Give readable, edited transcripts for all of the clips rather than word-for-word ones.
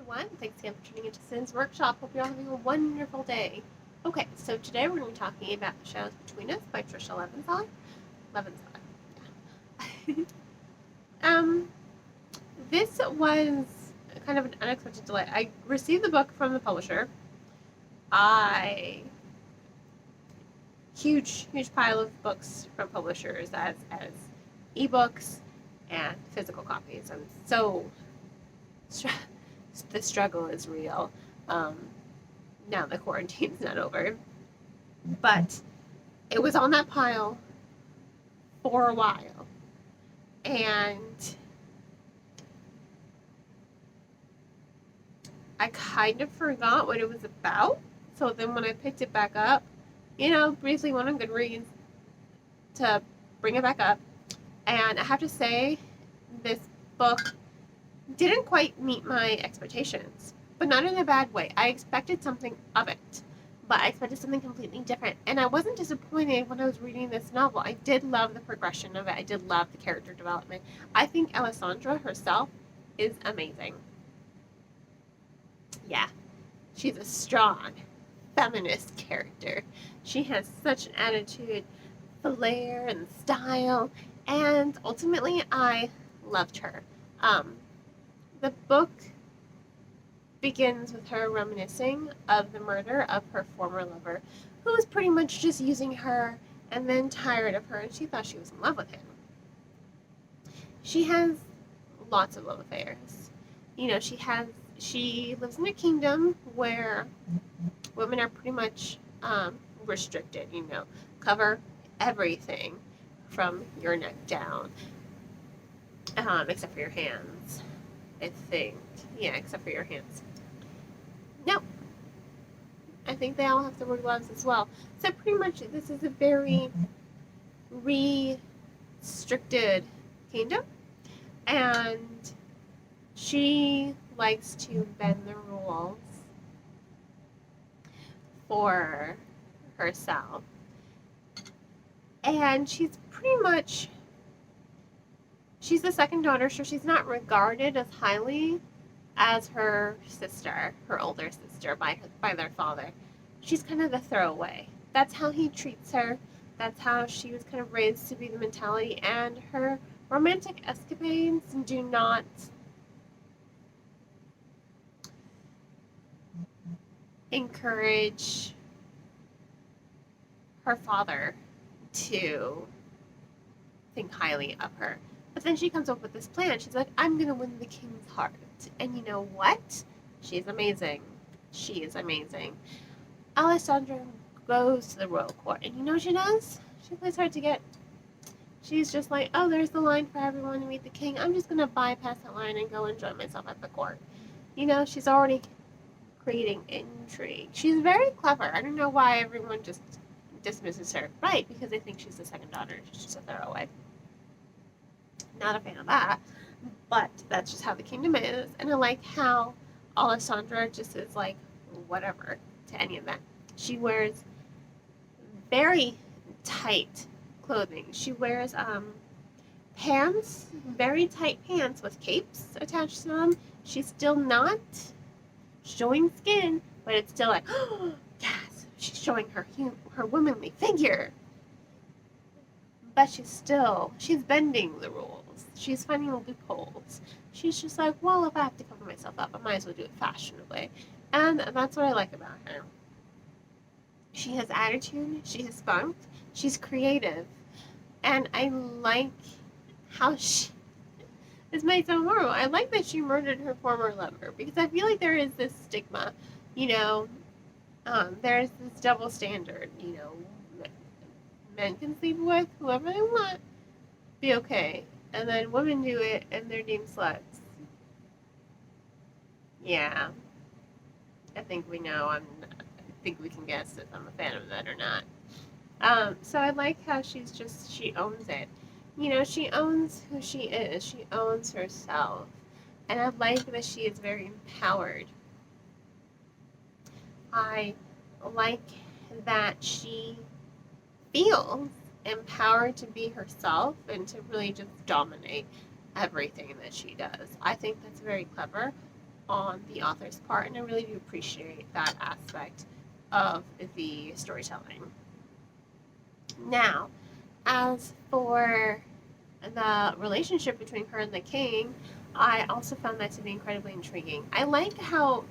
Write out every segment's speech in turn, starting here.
everyone. Thanks again for tuning into Sin's Workshop. Hope you're all having a wonderful day. Okay, so today we're going to be talking about The Shadows Between Us by Trisha Leventhal. Yeah. This was kind of an unexpected delay. I received the book from the publisher. Huge pile of books from publishers as ebooks and physical copies. And so the struggle is real. Now the quarantine's not over. But it was on that pile for a while. And I kind of forgot what it was about. So then when I picked it back up, briefly went on Goodreads to bring it back up. And I have to say, this book didn't quite meet my expectations, but not in a bad way. I expected something of it, but I expected something completely different. And I wasn't disappointed when I was reading this novel. I did love the progression of it. I did love the character development. I think Alessandra herself is amazing. Yeah, she's a strong feminist character. She has such an attitude, flair, and style, and ultimately I loved her. The book begins with her reminiscing of the murder of her former lover, who was pretty much just using her and then tired of her, and she thought she was in love with him. She has lots of love affairs. She lives in a kingdom where women are pretty much restricted, cover everything from your neck down, except for your hands, I think. Yeah, except for your hands. No, I think they all have to wear gloves as well. So pretty much this is a very restricted kingdom, and she likes to bend the rules for herself. And she's the second daughter, so she's not regarded as highly as her sister, her older sister, by their father. She's kind of the throwaway. That's how he treats her. That's how she was kind of raised to be the mentality, and her romantic escapades do not encourage her father to think highly of her. But then she comes up with this plan. She's like, I'm going to win the king's heart. And you know what? She's amazing. She is amazing. Alessandra goes to the royal court, and you know what she does? She plays hard to get. She's just like, oh, there's the line for everyone to meet the king. I'm just going to bypass that line and go enjoy myself at the court. She's already creating intrigue. She's very clever. I don't know why everyone just dismisses her. Right, because they think she's the second daughter. She's just a throwaway. Not a fan of that, but that's just how the kingdom is. And I like how Alessandra just is like, whatever to any of that. She wears very tight clothing. She wears pants, very tight pants with capes attached to them. She's still not showing skin, but it's still like, oh, yes, she's showing her womanly figure. But she's bending the rules. She's finding loopholes. She's just like, well, if I have to cover myself up, I might as well do it fashionably. And that's what I like about her. She has attitude, she has spunk, she's creative. And I like how this might sound horrible. I like that she murdered her former lover, because I feel like there is this stigma, there's this double standard, men can sleep with whoever they want, be okay, and then women do it and they're deemed sluts. Yeah, I think we know. I think we can guess if I'm a fan of that or not. So I like how she owns it. She owns who she is. She owns herself. And I like that she is very empowered. I like that she feels empowered to be herself and to really just dominate everything that she does. I think that's very clever. on the author's part, and I really do appreciate that aspect of the storytelling. Now, as for the relationship between her and the king, I also found that to be incredibly intriguing. I like how,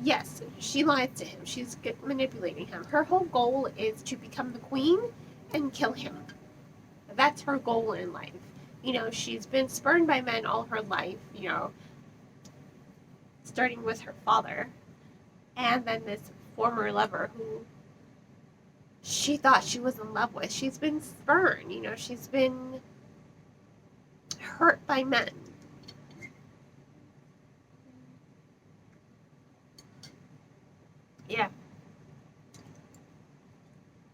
yes, she lies to him. She's manipulating him. Her whole goal is to become the queen and kill him. That's her goal in life. She's been spurned by men all her life, starting with her father, and then this former lover who she thought she was in love with. She's been spurned, she's been hurt by men. Yeah.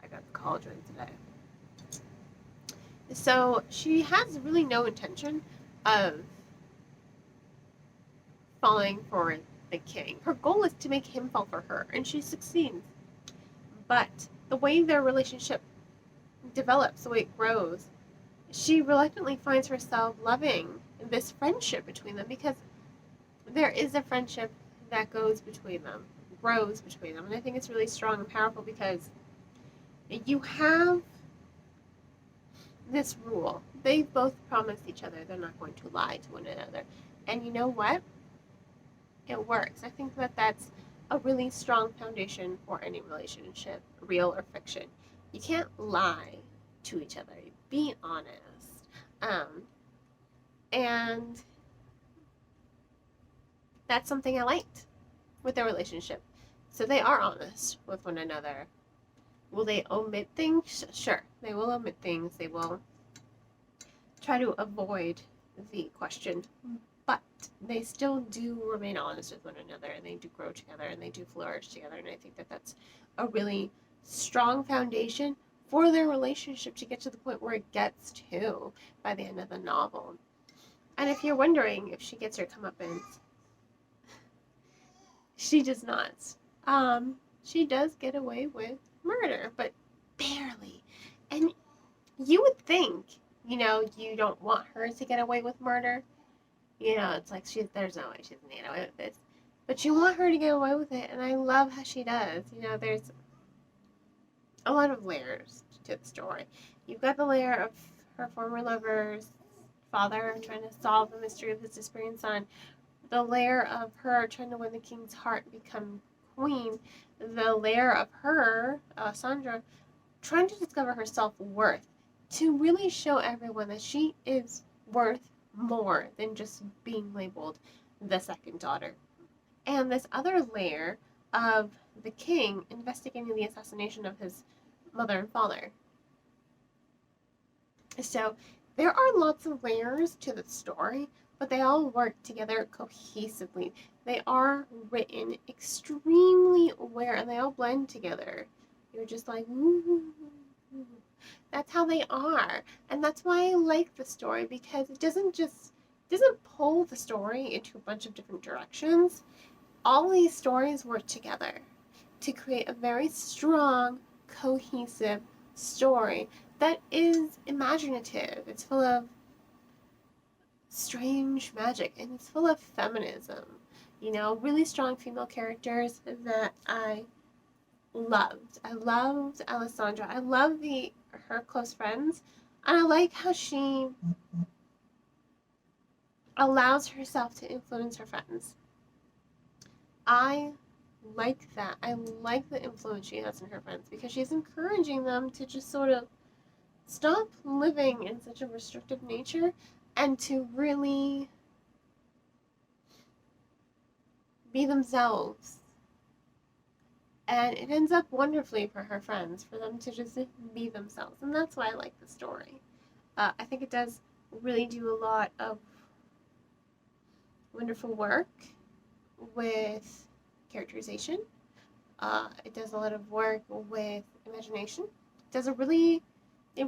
I got the cauldron today. So she has really no intention of falling for the king. Her goal is to make him fall for her, and she succeeds. But the way their relationship develops, the way it grows, she reluctantly finds herself loving this friendship between them, because there is a friendship that goes between them, grows between them. And I think it's really strong and powerful, because you have this rule. They both promised each other they're not going to lie to one another. And you know what? It works. I think that that's a really strong foundation for any relationship, real or fiction. You can't lie to each other. Be honest. And that's something I liked with their relationship. So they are honest with one another. Will they omit things? Sure, they will omit things. They will try to avoid the question, but they still do remain honest with one another, and they do grow together, and they do flourish together. And I think that that's a really strong foundation for their relationship to get to the point where it gets to by the end of the novel. And if you're wondering if she gets her comeuppance, she does not. She does get away with murder, but barely. And you would think, you don't want her to get away with murder. It's like there's no way she's gonna get away with this. But you want her to get away with it, and I love how she does. There's a lot of layers to the story. You've got the layer of her former lover's father trying to solve the mystery of his disappearing son, the layer of her trying to win the king's heart and become queen, the layer of her, Sandra, trying to discover her self-worth, to really show everyone that she is worth more than just being labeled the second daughter. And this other layer of the king investigating the assassination of his mother and father. So there are lots of layers to the story, but they all work together cohesively. They are written extremely well, and they all blend together. You're just like, ooh. That's how they are. And that's why I like the story, because it doesn't pull the story into a bunch of different directions. All these stories work together to create a very strong, cohesive story that is imaginative. It's full of strange magic, and it's full of feminism. Really strong female characters that I loved. I loved Alessandra. I love her close friends, and I like how she allows herself to influence her friends. I like that. I like the influence she has on her friends, because she's encouraging them to just sort of stop living in such a restrictive nature and to really be themselves. And it ends up wonderfully for her friends, for them to just be themselves. And that's why I like the story. I think it does really do a lot of wonderful work with characterization. It does a lot of work with imagination. It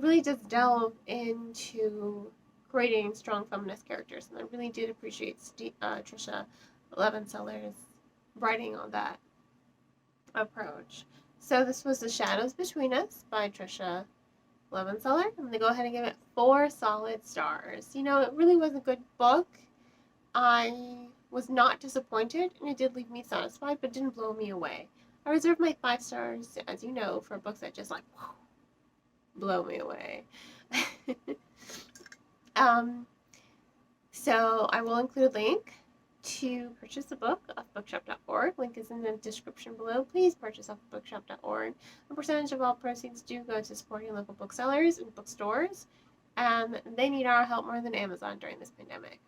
really does delve into creating strong feminist characters. And I really did appreciate Trisha Levenseller's writing on that approach. So this was The Shadows Between Us by Trisha Levenseller. I'm going to go ahead and give it 4 solid stars. It really was a good book. I was not disappointed, and it did leave me satisfied, but didn't blow me away. I reserve my 5 stars, as you know, for books that just like blow me away. So I will include a link to purchase the book off bookshop.org. Link is in the description below. Please purchase off bookshop.org. A percentage of all proceeds do go to supporting local booksellers and bookstores, and they need our help more than Amazon during this pandemic.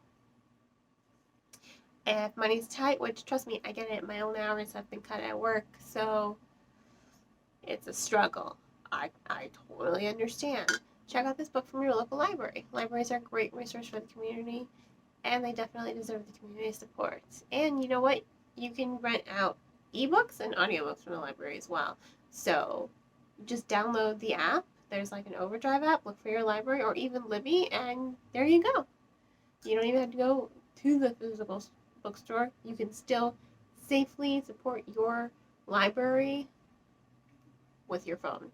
If money's tight, which trust me, I get it, my own hours have been cut at work, so it's a struggle. I totally understand. Check out this book from your local library. Libraries are a great resource for the community, and they definitely deserve the community support. And you know what? You can rent out ebooks and audiobooks from the library as well. So just download the app. There's like an Overdrive app. Look for your library or even Libby, and there you go. You don't even have to go to the physical bookstore. You can still safely support your library with your phone.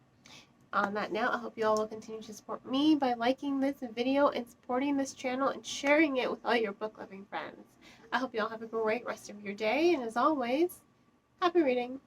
On that note, I hope you all will continue to support me by liking this video and supporting this channel and sharing it with all your book-loving friends. I hope you all have a great rest of your day, and as always, happy reading!